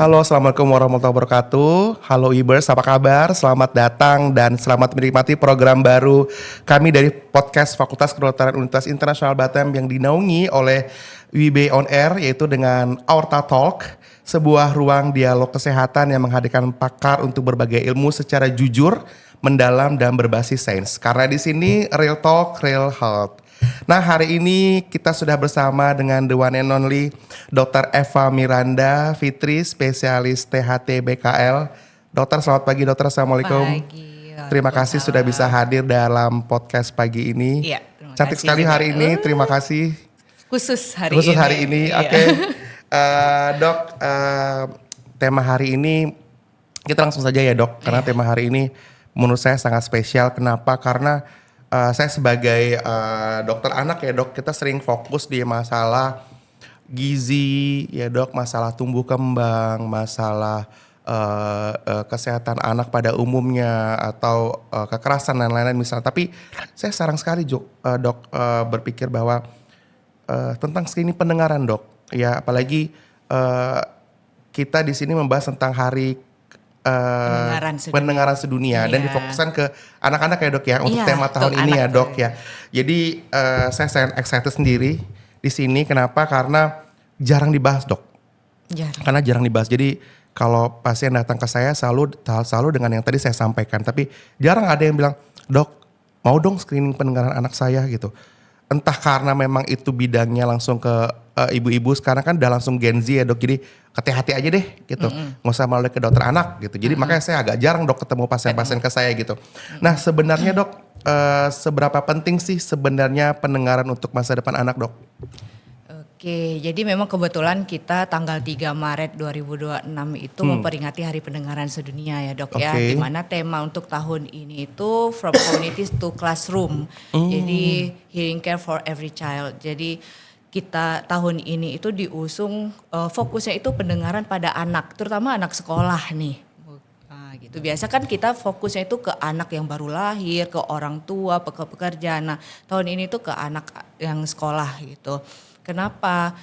Halo, assalamualaikum warahmatullahi wabarakatuh. Halo Ibers, apa kabar? Selamat datang dan selamat menikmati program baru kami dari podcast Fakultas Kedokteran Universitas Internasional Batam yang dinaungi oleh WIB On Air, yaitu dengan Aorta Talk, sebuah ruang dialog kesehatan yang menghadirkan pakar untuk berbagai ilmu secara jujur, mendalam dan berbasis sains. Karena di sini real talk, real health. Nah, hari ini kita sudah bersama dengan the one and only Dr. Eva Miranda Fitri, spesialis THT BKL. Dokter, selamat pagi dokter, assalamualaikum. Pagi. Terima kasih sudah bisa hadir dalam podcast pagi ini. Iya, terima Cantik kasih sekali juga. hari ini, terima kasih. Khusus hari ini. Iya. Oke. Dok, tema hari ini kita langsung saja ya dok, karena tema hari ini menurut saya sangat spesial. Kenapa? Karena saya sebagai dokter anak ya dok, kita sering fokus di masalah gizi ya dok, masalah tumbuh kembang, masalah kesehatan anak pada umumnya atau kekerasan dan lain-lain misalnya. Tapi saya sarang sekali dok berpikir bahwa tentang screening pendengaran dok, ya apalagi kita di sini membahas tentang hari pendengaran sedunia dan difokuskan ke anak-anak ya dok ya untuk tema tahun ini ya dok ya. Jadi saya sangat excited sendiri di sini. Kenapa? Karena jarang dibahas dok. Karena jarang dibahas. Jadi kalau pasien datang ke saya selalu dengan yang tadi saya sampaikan. Tapi jarang ada yang bilang, dok mau dong screening pendengaran anak saya gitu. Entah karena memang itu bidangnya langsung ke ibu-ibu, sekarang kan udah langsung Gen Z ya dok, jadi ke THT aja deh gitu, nggak usah melalui ke dokter anak gitu. Jadi makanya saya agak jarang dok ketemu pasien-pasien ke saya gitu. Nah sebenarnya dok, seberapa penting sih sebenarnya pendengaran untuk masa depan anak dok? Oke, jadi memang kebetulan kita tanggal 3 Maret 2026 itu memperingati Hari Pendengaran Sedunia ya dok ya. Dimana tema untuk tahun ini itu From Communities to Classroom. Jadi Hearing Care for Every Child. Jadi kita tahun ini itu diusung fokusnya itu pendengaran pada anak, terutama anak sekolah nih. Nah, gitu. Biasa kan kita fokusnya itu ke anak yang baru lahir, ke orang tua, ke pekerja. Nah tahun ini tuh ke anak yang sekolah gitu. Kenapa?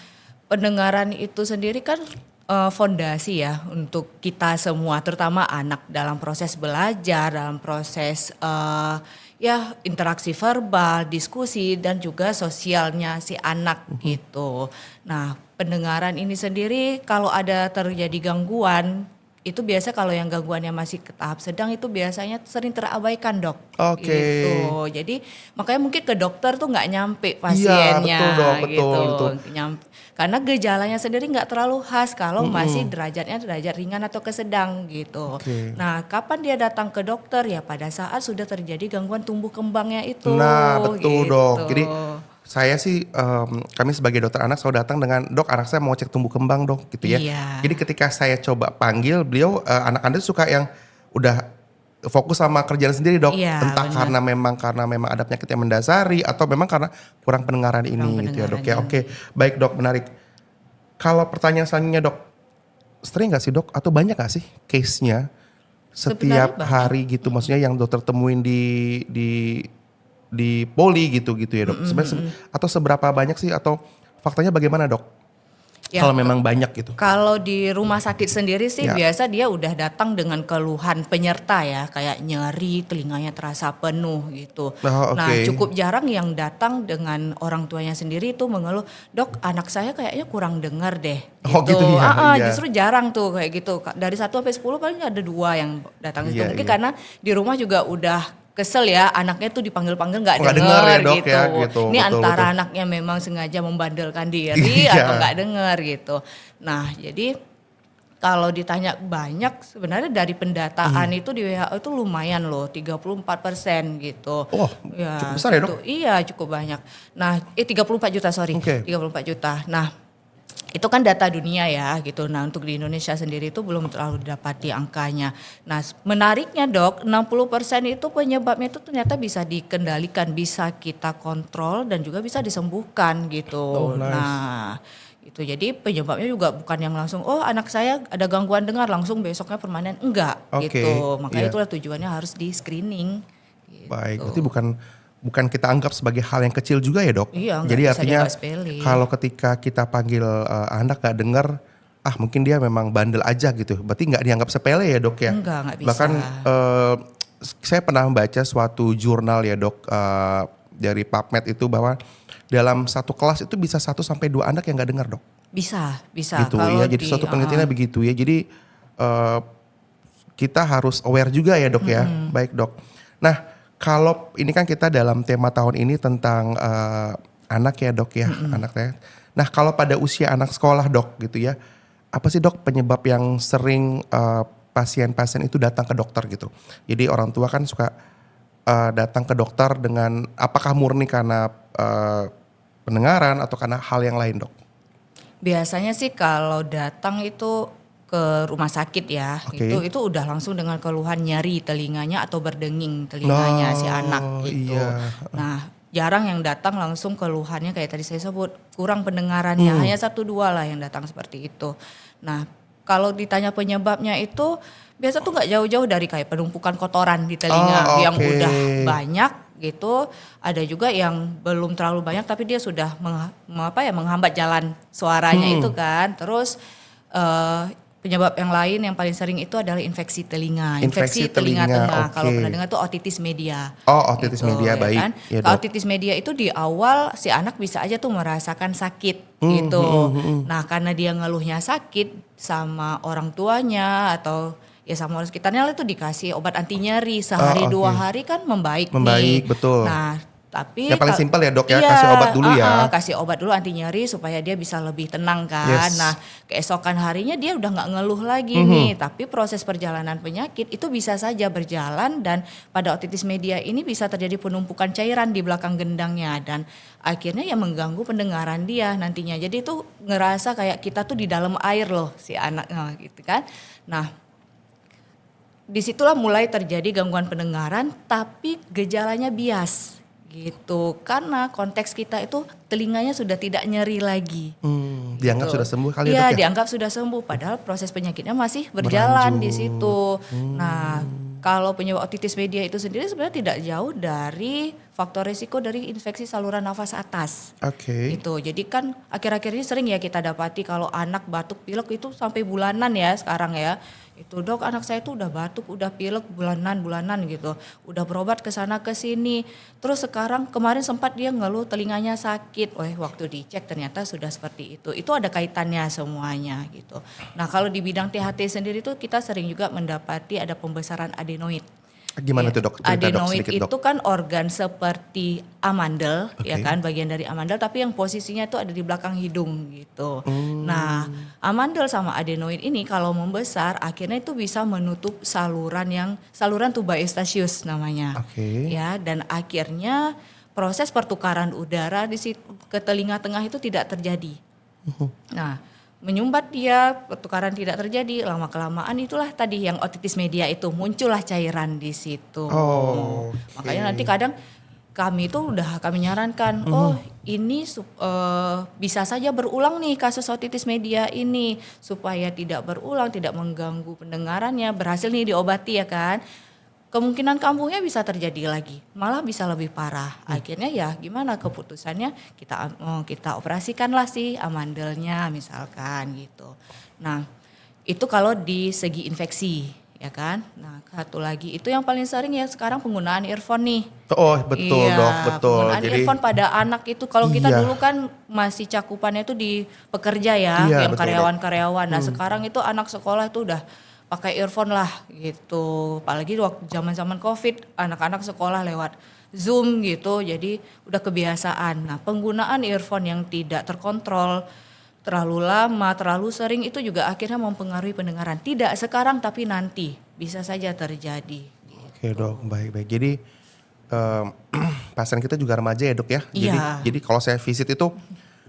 Pendengaran itu sendiri kan fondasi ya untuk kita semua, terutama anak dalam proses belajar, dalam proses ya interaksi verbal, diskusi dan juga sosialnya si anak gitu. Nah pendengaran ini sendiri kalau ada terjadi gangguan, itu biasa kalau yang gangguannya masih ke tahap sedang itu biasanya sering terabaikan dok. Gitu. Jadi makanya mungkin ke dokter tuh nggak nyampe pasiennya. Iya, betul dok, gitu. Karena gejalanya sendiri nggak terlalu khas kalau masih derajatnya derajat ringan atau ke sedang gitu. Nah kapan dia datang ke dokter ya pada saat sudah terjadi gangguan tumbuh kembangnya itu. Nah betul gitu. dok, jadi saya sih kami sebagai dokter anak selalu datang dengan dok anak saya mau cek tumbuh kembang dok gitu ya. Jadi ketika saya coba panggil beliau anak-anak suka yang udah fokus sama kerjaan sendiri dok. Entah benar. karena memang ada penyakit yang mendasari atau memang karena kurang pendengaran ini gitu ya dok ya. Oke, baik dok, menarik. Kalau pertanyaan selanjutnya dok, sering gak sih dok atau banyak gak sih case-nya setiap hari gitu, maksudnya yang dokter temuin di poli gitu ya dok. Sebenarnya atau seberapa banyak sih atau faktanya bagaimana dok? Ya, kalau memang banyak gitu. Kalau di rumah sakit sendiri sih biasa dia udah datang dengan keluhan penyerta ya, kayak nyeri, telinganya terasa penuh gitu. Nah cukup jarang yang datang dengan orang tuanya sendiri itu mengeluh, dok anak saya kayaknya kurang dengar deh. Gitu ya. Justru jarang tuh kayak gitu. Dari 1 sampai 10 paling ada 2 yang datang itu. Mungkin karena di rumah juga udah kesel ya anaknya tuh dipanggil-panggil nggak dengar ya, dok, gitu. Ya, gitu. Ini betul, antara anaknya memang sengaja membandelkan diri atau nggak dengar gitu. Nah jadi kalau ditanya banyak sebenarnya dari pendataan itu di WHO itu lumayan loh 34% gitu. Oh ya, cukup besar ya dok? Iya cukup banyak. Nah 34 juta 34 juta. Nah itu kan data dunia ya gitu. Nah untuk di Indonesia sendiri itu belum terlalu didapati angkanya. Nah menariknya dok 60% itu penyebabnya itu ternyata bisa dikendalikan, bisa kita kontrol dan juga bisa disembuhkan gitu. Nice. Nah itu jadi penyebabnya juga bukan yang langsung anak saya ada gangguan dengar langsung besoknya permanen, enggak gitu. Makanya itulah tujuannya harus di screening. Gitu. Baik, berarti bukan kita anggap sebagai hal yang kecil juga ya dok. Iya, jadi artinya kalau ketika kita panggil anak gak dengar mungkin dia memang bandel aja gitu. Berarti nggak dianggap sepele ya dok ya? Enggak bisa. Bahkan saya pernah membaca suatu jurnal ya dok, dari PubMed itu bahwa dalam satu kelas itu bisa 1-2 anak yang nggak dengar dok. Bisa. Gitu ya, jadi suatu penelitiannya begitu ya. Jadi kita harus aware juga ya dok ya. Baik dok. Nah kalau ini kan kita dalam tema tahun ini tentang anak ya dok ya, anaknya. Nah kalau pada usia anak sekolah dok gitu ya, apa sih dok penyebab yang sering pasien-pasien itu datang ke dokter gitu? Jadi orang tua kan suka datang ke dokter dengan apakah murni karena pendengaran atau karena hal yang lain dok? Biasanya sih kalau datang itu ke rumah sakit ya, itu udah langsung dengan keluhan nyeri telinganya atau berdenging telinganya si anak gitu. Iya. Nah jarang yang datang langsung keluhannya kayak tadi saya sebut kurang pendengarannya, hanya 1-2 lah yang datang seperti itu. Nah kalau ditanya penyebabnya itu biasa tuh nggak jauh-jauh dari kayak penumpukan kotoran di telinga yang udah banyak gitu. Ada juga yang belum terlalu banyak tapi dia sudah menghambat jalan suaranya itu kan. Terus penyebab yang lain yang paling sering itu adalah infeksi telinga. Infeksi telinga tengah. Kalau pernah dengar itu otitis media. Oh, otitis gitu, media, ya baik. Kan? Ya, kalau otitis media itu di awal si anak bisa aja tuh merasakan sakit gitu. Nah karena dia ngeluhnya sakit sama orang tuanya atau ya sama orang sekitarnya itu dikasih obat anti nyeri sehari 2 hari kan membaik nih. Betul. Nah tapi yang paling simpel ya dok ya, kasih obat dulu ya. Kasih obat dulu anti nyeri supaya dia bisa lebih tenang kan. Nah keesokan harinya dia udah gak ngeluh lagi nih. Tapi proses perjalanan penyakit itu bisa saja berjalan dan pada otitis media ini bisa terjadi penumpukan cairan di belakang gendangnya. Dan akhirnya ya mengganggu pendengaran dia nantinya. Jadi itu ngerasa kayak kita tuh di dalam air loh si anaknya gitu kan. Nah disitulah mulai terjadi gangguan pendengaran tapi gejalanya bias. Gitu karena konteks kita itu telinganya sudah tidak nyeri lagi. Dianggap sudah sembuh kali ya dok ya? Dianggap sudah sembuh padahal proses penyakitnya masih berjalan di situ. Nah kalau penyebab otitis media itu sendiri sebenarnya tidak jauh dari faktor risiko dari infeksi saluran nafas atas. Gitu. Jadi kan akhir-akhir ini sering ya kita dapati kalau anak batuk pilek itu sampai bulanan ya sekarang ya. Itu dok anak saya tuh udah batuk, udah pilek bulanan gitu. Udah berobat ke sana ke sini. Terus sekarang kemarin sempat dia ngeluh telinganya sakit. Waktu dicek ternyata sudah seperti itu. Itu ada kaitannya semuanya gitu. Nah kalau di bidang THT sendiri tuh kita sering juga mendapati ada pembesaran adenoid. Gimana tuh dok? Adenoid itu kan organ seperti amandel, ya kan, bagian dari amandel, tapi yang posisinya itu ada di belakang hidung gitu. Nah, amandel sama adenoid ini kalau membesar, akhirnya itu bisa menutup saluran tuba eustachius namanya, ya, dan akhirnya proses pertukaran udara ke telinga tengah itu tidak terjadi. Nah, menyumbat dia, pertukaran tidak terjadi, lama-kelamaan itulah tadi yang otitis media itu muncullah cairan di situ. Makanya nanti kadang kami nyarankan, ini bisa saja berulang nih kasus otitis media ini supaya tidak berulang, tidak mengganggu pendengarannya, berhasil nih diobati ya kan. Kemungkinan kambuhnya bisa terjadi lagi, malah bisa lebih parah. Akhirnya ya gimana keputusannya kita operasikanlah si amandelnya misalkan gitu. Nah itu kalau di segi infeksi ya kan. Nah satu lagi itu yang paling sering ya sekarang penggunaan earphone nih. Betul dok, betul. Penggunaan earphone pada anak itu kalau kita dulu kan masih cakupannya itu di pekerja ya, yang karyawan-karyawan. Nah sekarang itu anak sekolah itu udah pakai earphone lah gitu. Apalagi waktu zaman-zaman Covid, anak-anak sekolah lewat Zoom gitu. Jadi udah kebiasaan. Nah, penggunaan earphone yang tidak terkontrol, terlalu lama, terlalu sering itu juga akhirnya mempengaruhi pendengaran. Tidak sekarang tapi nanti bisa saja terjadi. Oke dok, baik-baik. Jadi pasien kita juga remaja ya dok ya. Jadi kalau saya visit itu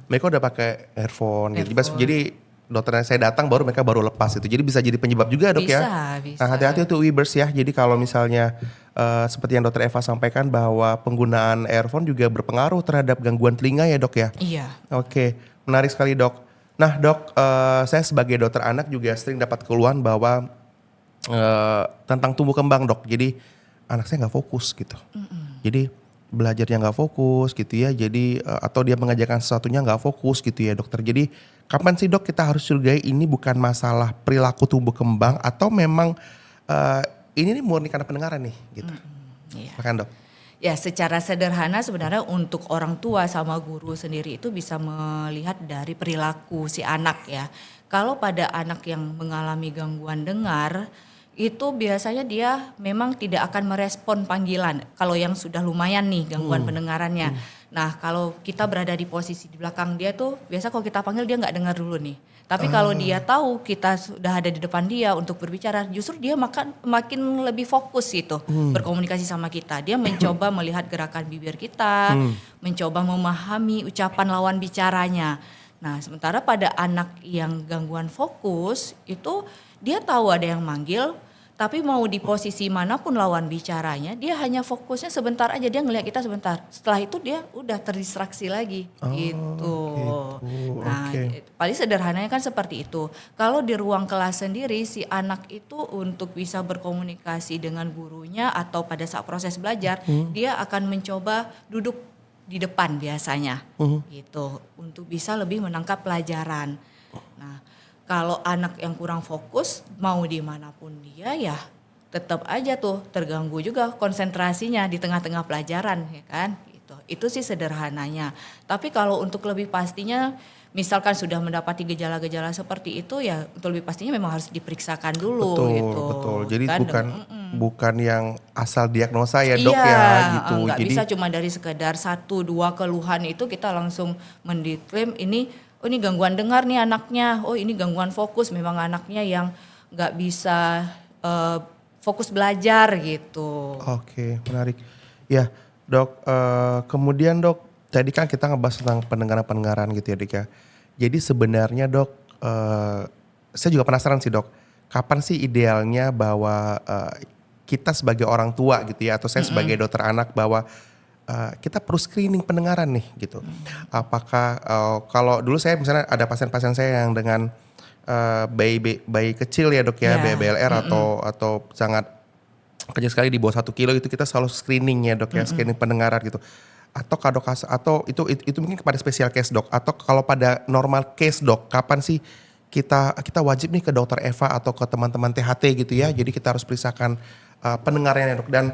mereka udah pakai earphone. Gitu. Jadi dokternya saya datang mereka baru lepas itu. Jadi bisa jadi penyebab juga dok ya. Bisa. Nah hati-hati tuh Webers ya. Jadi kalau misalnya seperti yang dokter Eva sampaikan bahwa penggunaan earphone juga berpengaruh terhadap gangguan telinga ya dok ya. Iya. Oke, menarik sekali dok. Nah dok, saya sebagai dokter anak juga sering dapat keluhan bahwa tentang tumbuh kembang dok. Jadi anak saya gak fokus gitu. Jadi belajarnya nggak fokus gitu ya. Jadi atau dia mengajarkan sesuatunya nggak fokus gitu ya dokter. Jadi kapan sih dok kita harus curigai ini bukan masalah perilaku tumbuh kembang atau memang ini nih murni karena pendengaran nih gitu. Iya. Makan dok. Ya secara sederhana sebenarnya untuk orang tua sama guru sendiri itu bisa melihat dari perilaku si anak ya. Kalau pada anak yang mengalami gangguan dengar itu biasanya dia memang tidak akan merespon panggilan. Kalau yang sudah lumayan nih gangguan pendengarannya. Nah kalau kita berada di posisi di belakang dia tuh biasa kalau kita panggil dia nggak dengar dulu nih. Tapi kalau dia tahu kita sudah ada di depan dia untuk berbicara, justru dia makin lebih fokus gitu berkomunikasi sama kita. Dia mencoba melihat gerakan bibir kita, mencoba memahami ucapan lawan bicaranya. Nah, sementara pada anak yang gangguan fokus itu dia tahu ada yang manggil, tapi mau di posisi manapun lawan bicaranya, dia hanya fokusnya sebentar aja, dia ngelihat kita sebentar. Setelah itu dia udah terdistraksi lagi gitu. Nah, paling sederhananya kan seperti itu. Kalau di ruang kelas sendiri si anak itu untuk bisa berkomunikasi dengan gurunya atau pada saat proses belajar, dia akan mencoba duduk di depan biasanya gitu untuk bisa lebih menangkap pelajaran. Nah, kalau anak yang kurang fokus mau dimanapun dia ya tetap aja tuh terganggu juga konsentrasinya di tengah-tengah pelajaran ya kan gitu. Itu sih sederhananya. Tapi kalau untuk lebih pastinya misalkan sudah mendapati gejala-gejala seperti itu ya untuk lebih pastinya memang harus diperiksakan dulu gitu. Betul. Jadi kan, bukan yang asal diagnosa ya dok ya gitu. Nggak Jadi bisa cuma dari sekedar 1-2 keluhan itu kita langsung mendiklaim ini gangguan dengar nih anaknya, oh ini gangguan fokus memang anaknya yang nggak bisa fokus belajar gitu. Oke, menarik. Ya dok, kemudian dok tadi kan kita ngebahas tentang pendengaran gitu ya dok ya. Jadi sebenarnya dok, saya juga penasaran sih dok, kapan sih idealnya bahwa kita sebagai orang tua gitu ya atau saya sebagai dokter anak bahwa kita perlu screening pendengaran nih gitu. Apakah kalau dulu saya misalnya ada pasien-pasien saya yang dengan bayi kecil ya dok ya, BLR atau sangat kecil sekali di bawah 1 kilo itu kita selalu screening ya dok ya, screening pendengaran gitu. Atau itu mungkin kepada special case dok, atau kalau pada normal case dok, kapan sih kita wajib nih ke dokter Eva atau ke teman-teman THT gitu ya. Jadi kita harus periksakan pendengarannya dok, dan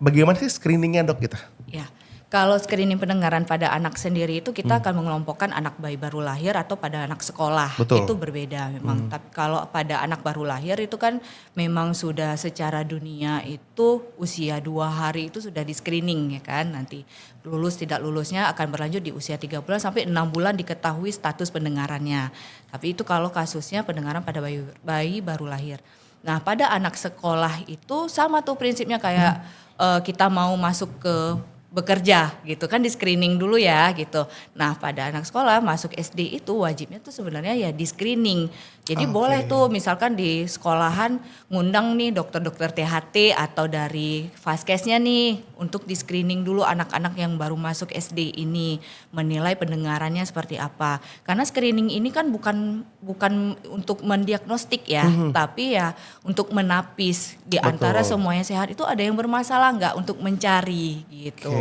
bagaimana sih screeningnya dok kita? Ya, kalau screening pendengaran pada anak sendiri itu kita akan mengelompokkan anak bayi baru lahir atau pada anak sekolah. Betul. Itu berbeda memang. Tapi kalau pada anak baru lahir itu kan memang sudah secara dunia itu usia 2 hari itu sudah di screening ya kan. Nanti lulus tidak lulusnya akan berlanjut di usia 3 bulan sampai 6 bulan diketahui status pendengarannya. Tapi itu kalau kasusnya pendengaran pada bayi baru lahir. Nah pada anak sekolah itu sama tuh prinsipnya kayak kita mau masuk ke bekerja gitu kan di screening dulu ya gitu. Nah pada anak sekolah masuk SD itu wajibnya tuh sebenarnya ya di screening. Jadi boleh tuh misalkan di sekolahan ngundang nih dokter-dokter THT atau dari Vaskesnya nih untuk di screening dulu anak-anak yang baru masuk SD ini, menilai pendengarannya seperti apa. Karena screening ini kan bukan untuk mendiagnostik ya, tapi ya untuk menapis di antara semuanya sehat itu ada yang bermasalah nggak untuk mencari gitu.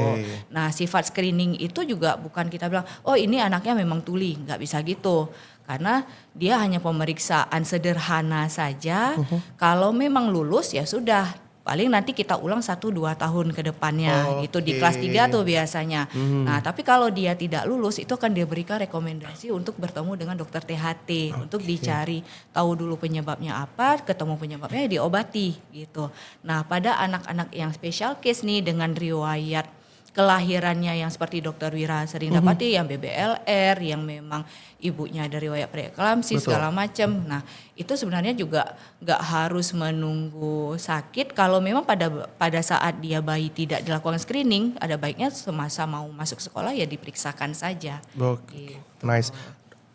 Nah sifat screening itu juga bukan kita bilang oh ini anaknya memang tuli, nggak bisa gitu. Karena dia hanya pemeriksaan sederhana saja. Kalau memang lulus ya sudah, paling nanti kita ulang 1-2 tahun ke depannya gitu di kelas 3 tuh biasanya. Nah tapi kalau dia tidak lulus itu akan diberikan rekomendasi untuk bertemu dengan dokter THT untuk dicari tahu dulu penyebabnya apa, ketemu penyebabnya diobati gitu. Nah pada anak-anak yang special case nih dengan riwayat kelahirannya yang seperti dokter Wira sering dapati yang BBLR yang memang ibunya dari riwayat preeklamsi segala macam. Nah itu sebenarnya juga nggak harus menunggu sakit. Kalau memang pada saat dia bayi tidak dilakukan screening, ada baiknya semasa mau masuk sekolah ya diperiksakan saja. Gitu. Nice.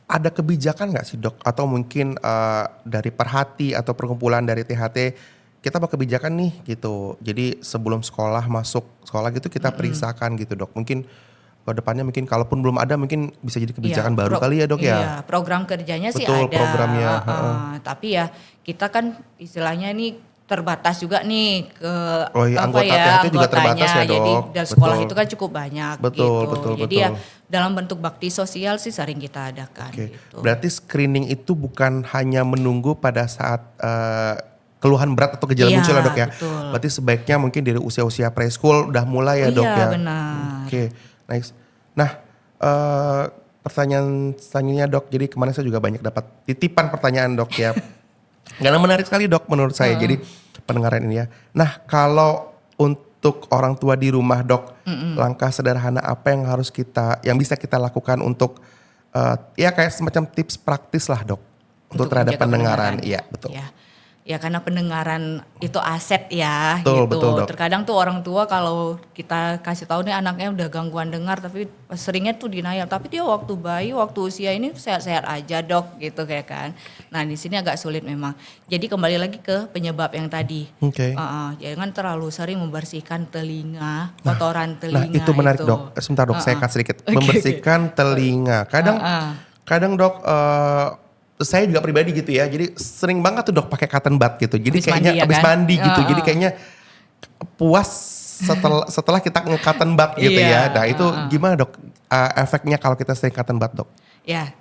Ada kebijakan nggak sih dok? Atau mungkin dari Perhati atau perkumpulan dari THT kita mau kebijakan nih gitu. Jadi sebelum masuk sekolah gitu kita periksakan gitu dok. Mungkin ke depannya mungkin kalaupun belum ada mungkin bisa jadi kebijakan baru kali ya dok ya. Program kerjanya sih Betul, ada. programnya. Tapi ya kita kan istilahnya nih terbatas juga nih ke Oh iya, apa anggota ya THT juga terbatas ya, anggotanya. Jadi Dok. dan sekolah Betul. itu kan cukup banyak Betul, gitu. betul, Jadi betul. ya dalam bentuk bakti sosial sih sering kita adakan Oke. gitu. Berarti screening itu bukan hanya menunggu pada saat keluhan berat atau gejala Iya, muncul ya, Dok ya. betul. Berarti sebaiknya mungkin dari usia-usia preschool udah mulai ya, Dok Iya, ya. benar. Oke, nice. Nah, pertanyaan selanjutnya, Dok. Jadi kemarin saya juga banyak dapat titipan pertanyaan, Dok ya. Karena menarik sekali, Dok, menurut saya. Jadi pendengaran ini ya. Nah, kalau untuk orang tua di rumah, Dok, langkah sederhana apa yang yang bisa kita lakukan untuk ya kayak semacam tips praktis lah, Dok, untuk terhadap menjaga pendengaran. Iya, betul. Ya. Ya karena pendengaran itu aset ya Betul, gitu. betul, Dok. Terkadang tuh orang tua kalau kita kasih tahu nih anaknya udah gangguan dengar tapi seringnya tuh denial. Tapi dia waktu bayi, waktu usia ini sehat-sehat aja dok gitu kayak kan. Nah di sini agak sulit memang. Jadi kembali lagi ke penyebab yang tadi. Oke. Jangan terlalu sering membersihkan telinga, kotoran Nah, telinga itu menarik, Dok. Sebentar, Dok, saya kasih sedikit. Membersihkan telinga. Kadang, Dok, saya juga pribadi gitu ya. Jadi sering banget tuh, Dok, pakai cotton bud gitu. Jadi Habis kayaknya mandi ya habis kan? mandi gitu. Jadi kayaknya puas setelah kita nge-cotton bud gitu ya. Iya, Nah, itu gimana, Dok? Efeknya kalau kita sering cotton bud, Dok? Ya,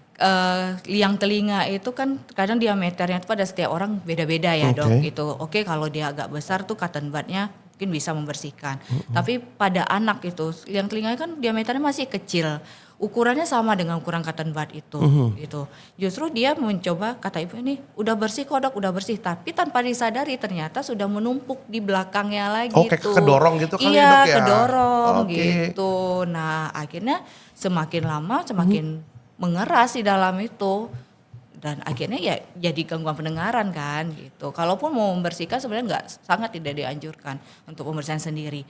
liang telinga itu kan kadang diameternya itu pada setiap orang beda-beda ya dok. Gitu. Oke, kalau dia agak besar tuh cotton budnya mungkin bisa membersihkan. Tapi pada anak itu liang telinga kan diameternya masih kecil. Ukurannya sama dengan ukuran cotton bud itu, gitu. Justru dia mencoba kata ibu ini udah bersih kok dok, udah bersih. Tapi tanpa disadari ternyata sudah menumpuk di belakangnya lagi Oh, kayak tuh. kedorong gitu kali ya, Iya, Dok ya? kedorong Oke. gitu. Nah, akhirnya semakin lama semakin mengeras di dalam itu dan akhirnya ya jadi gangguan pendengaran kan gitu. Kalaupun mau membersihkan sebenarnya sangat tidak dianjurkan untuk pembersihan sendiri.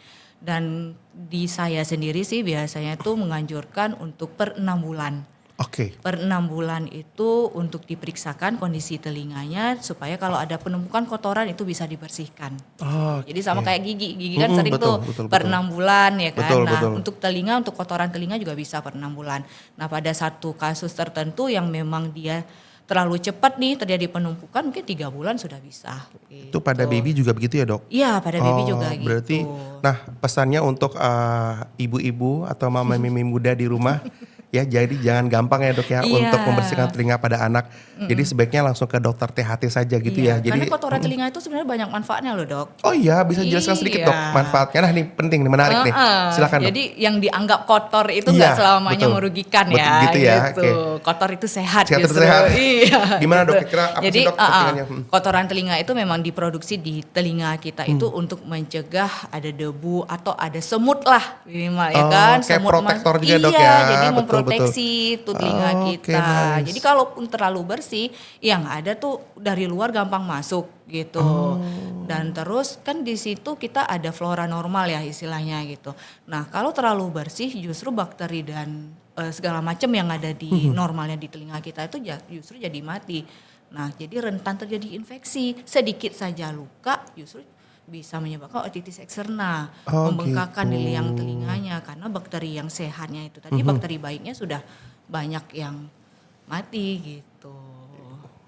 Dan di saya sendiri sih biasanya tuh menganjurkan untuk per 6 bulan. Oke. Per 6 bulan itu untuk diperiksakan kondisi telinganya supaya kalau ada penumpukan kotoran itu bisa dibersihkan. Oh, Jadi sama kayak gigi kan sering betul, tuh betul, per betul. 6 bulan ya kan. Betul, Nah betul. untuk telinga, untuk kotoran telinga juga bisa per 6 bulan. Nah pada satu kasus tertentu yang memang dia terlalu cepat nih terjadi penumpukan mungkin 3 bulan sudah bisa. Itu pada gitu. baby juga begitu ya, Dok? Iya pada baby juga gitu. Berarti, nah pesannya untuk ibu-ibu atau mama-mimi muda di rumah, ya jadi jangan gampang ya, Dok ya, Iya. untuk membersihkan telinga pada anak. Jadi sebaiknya langsung ke dokter THT saja gitu ya. Jadi, Karena kotoran telinga itu sebenarnya banyak manfaatnya loh dok. oh iya, bisa jelaskan sedikit, Dok, Iya. manfaatnya. Nah, ini penting nih, menarik nih. Silakan, Dok. Jadi yang dianggap kotor itu Iya, nggak selamanya betul. merugikan Betul, ya. gitu ya, Gitu. oke. Kotor itu sehat, Sehat itu justru. sehat. Iya. Gimana, Dok? gitu. Kira-kira apa Jadi sih, Dok, kepentingannya? kotoran telinga itu memang diproduksi di telinga kita itu untuk mencegah ada debu atau ada semut lah minimal ya kan. Kayak Semut protektor juga, Dok, iya, ya. jadi Betul, memproteksi tuh telinga Oke, kita. nice. Jadi kalaupun terlalu bersih, yang ada tuh dari luar gampang masuk gitu. Dan terus kan di situ kita ada flora normal ya istilahnya gitu. Nah kalau terlalu bersih justru bakteri dan segala macam yang ada di normalnya di telinga kita itu justru jadi mati. Nah jadi rentan terjadi infeksi. Sedikit saja luka justru bisa menyebabkan otitis eksterna, membengkakan di liang telinganya karena bakteri yang sehatnya itu tadi bakteri baiknya sudah banyak yang mati gitu.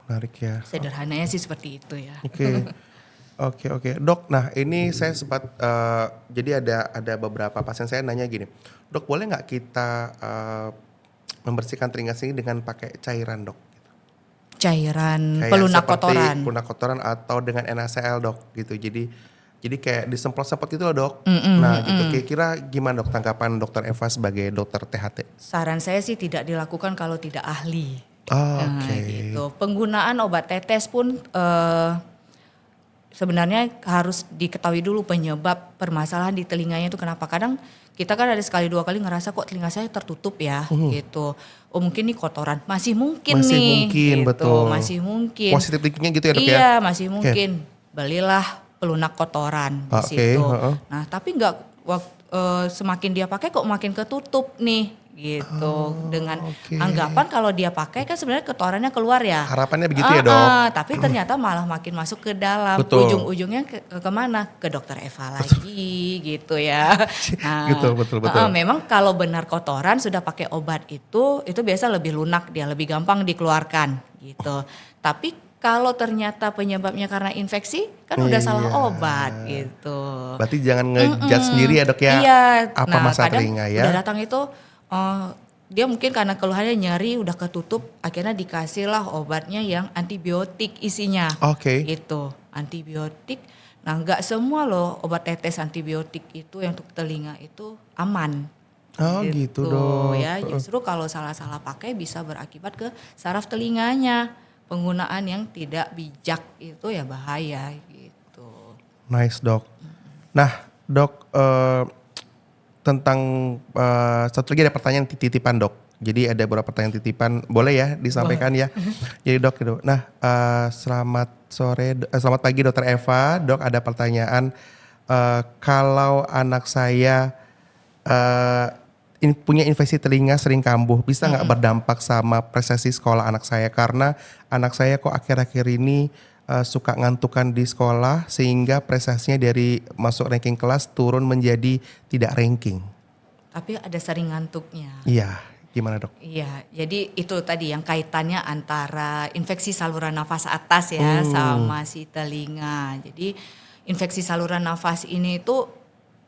Menarik ya. Sederhananya sih seperti itu ya. Oke. Dok, nah ini saya sempat, jadi ada beberapa pasien saya nanya gini, Dok boleh nggak kita membersihkan telinga sini dengan pakai cairan, Dok? Cairan Kayak pelunak seperti kotoran. pelunak kotoran atau dengan NaCl, Dok, gitu. Jadi kayak disemprot-semprot gitu loh, Dok. Nah gitu, kira-kira gimana, Dok, tanggapan Dokter Eva sebagai dokter THT? Saran saya sih tidak dilakukan kalau tidak ahli. Oke. Gitu. Penggunaan obat tetes pun sebenarnya harus diketahui dulu penyebab permasalahan di telinganya itu kenapa. Kadang kita kan ada sekali dua kali ngerasa kok telinga saya tertutup ya gitu. Oh mungkin nih kotoran, masih mungkin nih. Mungkin, gitu. betul. Masih mungkin. Positif thinkingnya gitu ya, Dok, ya? Iya masih mungkin. Belilah pelunak kotoran di situ. Nah tapi semakin dia pakai kok makin ketutup nih gitu. Dengan anggapan kalau dia pakai kan sebenarnya kotorannya keluar ya. Harapannya begitu ya, Dok? Tapi ternyata malah makin masuk ke dalam. Betul. Ujung-ujungnya kemana? Ke dokter Eva lagi gitu ya. Nah, Betul. memang kalau benar kotoran sudah pakai obat itu biasa lebih lunak dia, lebih gampang dikeluarkan gitu. Tapi kalau ternyata penyebabnya karena infeksi, kan udah salah obat gitu. Berarti jangan ngejudge sendiri ya dok ya, Iya, apa nah masa kadang telinga ya. udah datang itu dia mungkin karena keluhannya nyeri udah ketutup, akhirnya dikasih lah obatnya yang antibiotik isinya. Oke. Itu antibiotik. Nah nggak semua loh obat tetes antibiotik itu yang untuk telinga itu aman. Oh gitu dok. Ya, justru kalau salah-salah pakai bisa berakibat ke saraf telinganya. Penggunaan yang tidak bijak itu ya bahaya gitu. Nice dok. Nah dok, tentang satu lagi ada pertanyaan titipan dok. Jadi ada beberapa pertanyaan titipan, boleh ya disampaikan ya. Jadi dok itu. Nah selamat pagi dokter Eva. Dok ada pertanyaan, kalau anak saya punya infeksi telinga sering kambuh, bisa nggak berdampak sama prestasi sekolah anak saya? Karena anak saya kok akhir-akhir ini suka ngantukan di sekolah sehingga prestasinya dari masuk ranking kelas turun menjadi tidak ranking. Tapi ada sering ngantuknya. Iya, gimana dok? Iya, jadi itu tadi yang kaitannya antara infeksi saluran nafas atas ya sama si telinga. Jadi infeksi saluran nafas ini itu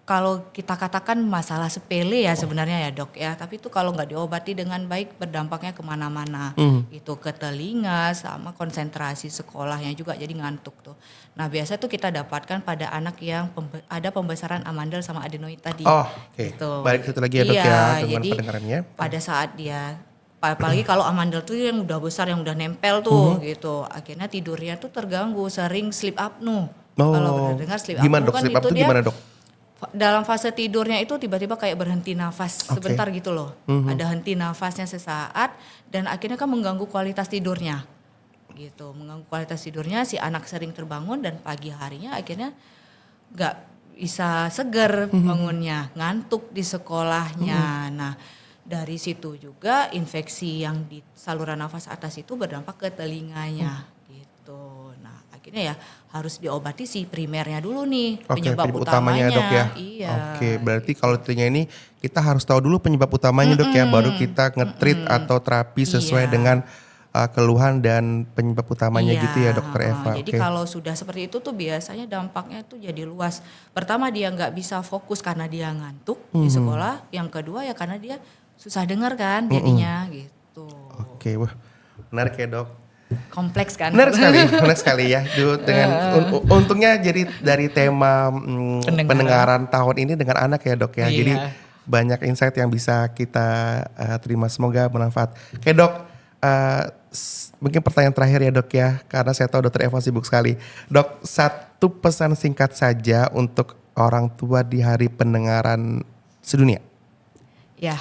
kalau kita katakan masalah sepele ya sebenarnya ya dok ya, tapi itu kalau nggak diobati dengan baik berdampaknya kemana-mana, itu ke telinga sama konsentrasi sekolahnya juga jadi ngantuk tuh. Nah biasa tuh kita dapatkan pada anak yang ada pembesaran amandel sama adenoid tadi. Oh oke, gitu. balik satu lagi ya dok ya, gangguan pendengarannya. Pada saat dia, apalagi kalau amandel tuh yang udah besar yang udah nempel tuh gitu, akhirnya tidurnya tuh terganggu, sering sleep apnea. Kalau dengar sleep apnea dok, kan sleep itu apnea dia gimana dok? dalam fase tidurnya itu tiba-tiba kayak berhenti nafas sebentar gitu loh. Ada henti nafasnya sesaat dan akhirnya kan mengganggu kualitas tidurnya. Gitu, mengganggu kualitas tidurnya, si anak sering terbangun dan pagi harinya akhirnya nggak bisa seger bangunnya, ngantuk di sekolahnya. Nah, dari situ juga infeksi yang di saluran nafas atas itu berdampak ke telinganya gitu. Nah, akhirnya ya harus diobati si primernya dulu nih, penyebab utamanya dok ya. Iya. Oke, berarti kalau telinga ini kita harus tahu dulu penyebab utamanya dok ya, baru kita nge-treat atau terapi sesuai dengan keluhan dan penyebab utamanya gitu ya dokter Eva. Jadi kalau sudah seperti itu tuh biasanya dampaknya tuh jadi luas. Pertama dia nggak bisa fokus karena dia ngantuk di sekolah. Yang kedua ya karena dia susah dengar kan jadinya gitu. Oke, wah menarik ya dok. Kompleks kan? Benar sekali ya. Dengan untungnya jadi dari tema pendengaran tahun ini dengan anak ya dok ya. Jadi banyak insight yang bisa kita terima, semoga bermanfaat. Oke dok, mungkin pertanyaan terakhir ya dok ya, karena saya tahu dokter Eva sibuk sekali. Dok, satu pesan singkat saja untuk orang tua di hari pendengaran sedunia. Ya,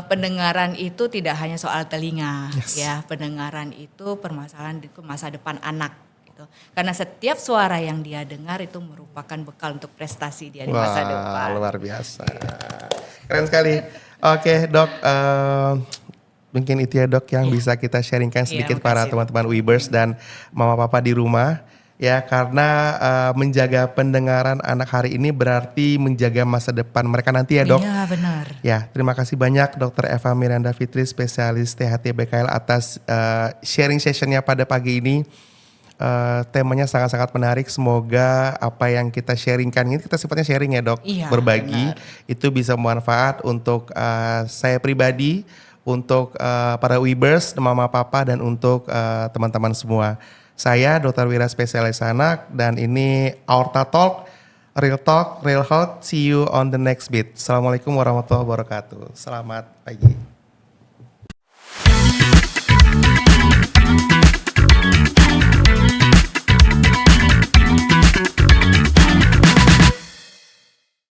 pendengaran itu tidak hanya soal telinga, ya. Pendengaran itu permasalahan di masa depan anak, gitu. Karena setiap suara yang dia dengar itu merupakan bekal untuk prestasi dia di masa depan. Luar biasa, keren sekali. Oke, dok, mungkin itu ya dok yang bisa kita sharingkan sedikit para teman-teman Weavers dan mama papa di rumah. Ya, karena menjaga pendengaran anak hari ini berarti menjaga masa depan mereka nanti ya dok. Iya benar. Ya, terima kasih banyak Dr. Eva Miranda Fitri, spesialis THT BKL atas sharing sessionnya pada pagi ini. Temanya sangat-sangat menarik, semoga apa yang kita sharingkan ini, kita sifatnya sharing ya dok, berbagi, itu bisa bermanfaat untuk saya pribadi, untuk para Weavers, mama papa dan untuk teman-teman semua. Saya Dr. Wira, spesialis anak, dan ini Aorta Talk, Real Health. See you on the next bit. Assalamualaikum warahmatullahi wabarakatuh. Selamat pagi.